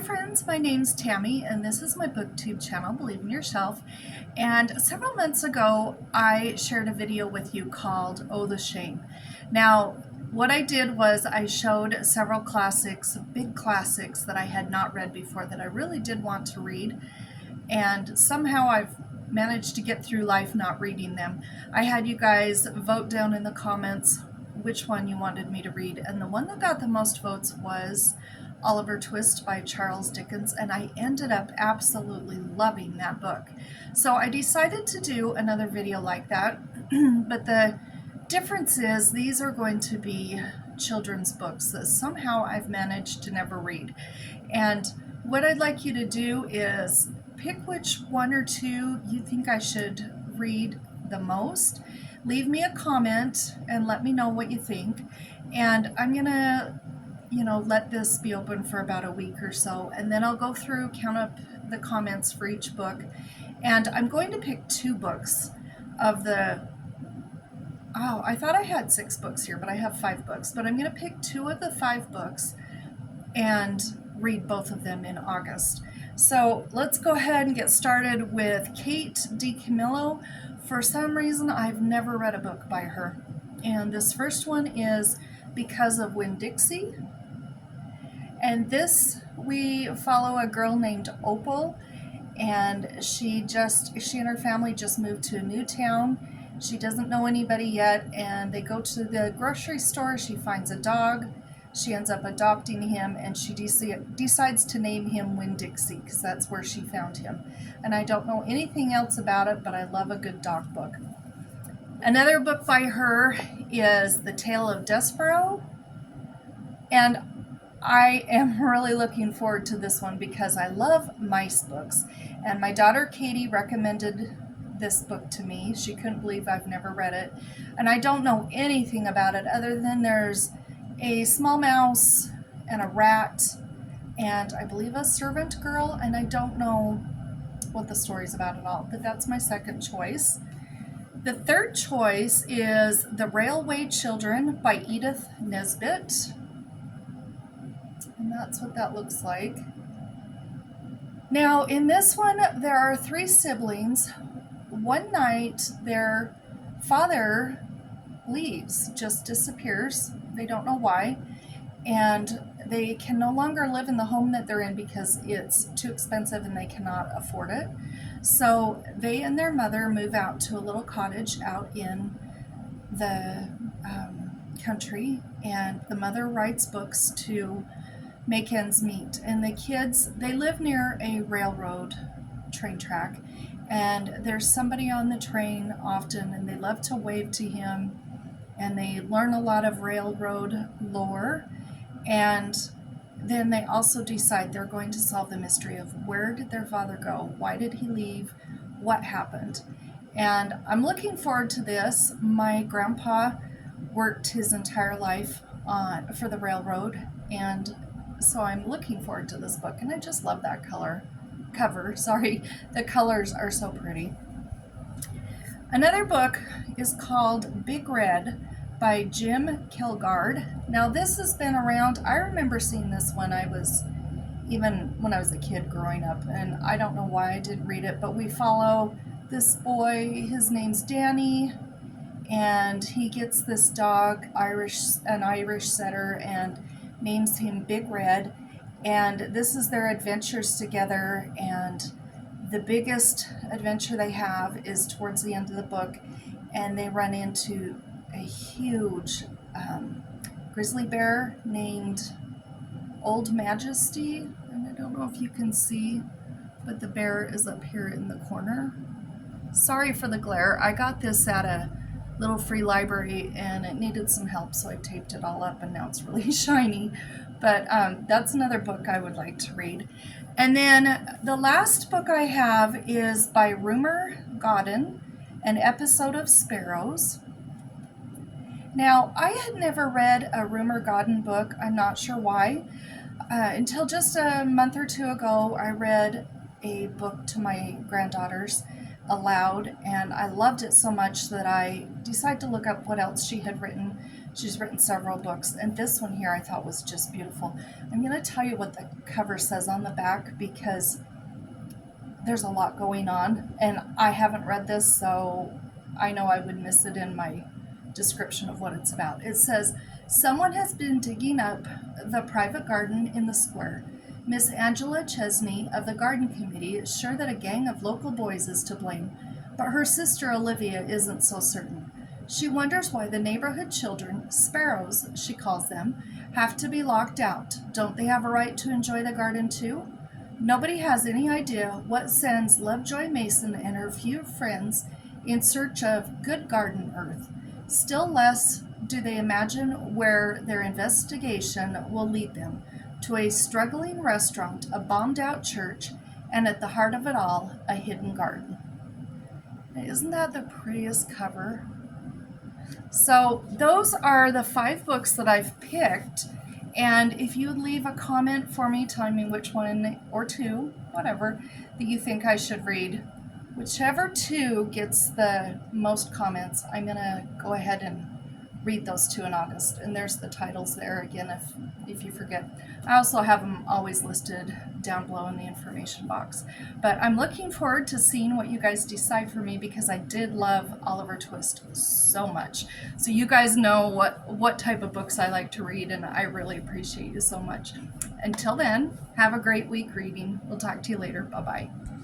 friends, my name's Tammy and this is my booktube channel, Believe in Yourself. And several months ago I shared a video with you called Oh the Shame. Now what I did was I showed several classics, big classics that I had not read before that I really did want to read, and somehow I've managed to get through life not reading them. I had you guys vote down in the comments which one you wanted me to read, and the one that got the most votes was Oliver Twist by Charles Dickens, and I ended up absolutely loving that book. So I decided to do another video like that, but the difference is these are going to be children's books that somehow I've managed to never read. And what I'd like you to do is pick which one or two you think I should read the most. Leave me a comment and let me know what you think. And I'm gonna let this be open for about a week or so, and then I'll go through, count up the comments for each book, and I'm going to pick 2 books of the, I thought I had 6 books here, but I have 5 books, but I'm going to pick 2 of the 5 books and read both of them in August. So let's go ahead and get started with Kate DiCamillo. For some reason, I've never read a book by her, and this first one is Because of Winn-Dixie. And this, we follow a girl named Opal, and she and her family just moved to a new town. She doesn't know anybody yet, and they go to the grocery store. She finds a dog. She ends up adopting him, and she decides to name him Winn-Dixie because that's where she found him. And I don't know anything else about it, but I love a good dog book. Another book by her is The Tale of Despereaux, and I am really looking forward to this one because I love mice books, and my daughter Katie recommended this book to me. She couldn't believe I've never read it, and I don't know anything about it other than there's a small mouse and a rat and I believe a servant girl, and I don't know what the story's about at all, but that's my second choice. The third choice is The Railway Children by Edith Nesbit. And that's what that looks like. Now, in this one, there are 3 siblings. One night, their father leaves, just disappears. They don't know why. And they can no longer live in the home that they're in because it's too expensive and they cannot afford it. So they and their mother move out to a little cottage out in the country, and the mother writes books to make ends meet. And the kids, they live near a railroad train track, and there's somebody on the train often, and they love to wave to him, and they learn a lot of railroad lore. And then they also decide they're going to solve the mystery of where did their father go, why did he leave, what happened. And I'm looking forward to this. My grandpa worked his entire life for the railroad, and so I'm looking forward to this book, and I just love that cover. The colors are so pretty. Another book is called Big Red by Kjelgaard. Now this has been around. I remember seeing this when I was a kid growing up, and I don't know why I didn't read it, but we follow this boy. His name's Danny, and he gets this dog, an Irish setter, and names him Big Red, and this is their adventures together. And the biggest adventure they have is towards the end of the book, and they run into a huge grizzly bear named Old Majesty, and I don't know if you can see, but the bear is up here in the corner. Sorry for the glare. I got this at a little free library and it needed some help, so I taped it all up and now it's really shiny. But that's another book I would like to read. And then the last book I have is by Rumer, Godden, An Episode of Sparrows. Now, I had never read a Rumer Godden book. I'm not sure why. Until just a month or 2 ago, I read a book to my granddaughters aloud, and I loved it so much that I decided to look up what else she had written. She's written several books, and this one here I thought was just beautiful. I'm going to tell you what the cover says on the back because there's a lot going on, and I haven't read this, so I know I would miss it in my description of what it's about. It says, someone has been digging up the private garden in the square. Miss Angela Chesney of the garden committee is sure that a gang of local boys is to blame, but her sister Olivia isn't so certain. She wonders why the neighborhood children, Sparrows, she calls them, have to be locked out. Don't they have a right to enjoy the garden too? Nobody has any idea what sends Lovejoy Mason and her few friends in search of good garden earth. Still less do they imagine where their investigation will lead them, to a struggling restaurant, a bombed-out church, and at the heart of it all, a hidden garden. Isn't that the prettiest cover? So those are the 5 books that I've picked, and if you would leave a comment for me telling me which one or 2, whatever, that you think I should read, whichever 2 gets the most comments, I'm going to go ahead and read those 2 in August. And there's the titles there again if you forget. I also have them always listed down below in the information box. But I'm looking forward to seeing what you guys decide for me because I did love Oliver Twist so much. So you guys know what type of books I like to read, and I really appreciate you so much. Until then, have a great week reading. We'll talk to you later. Bye-bye.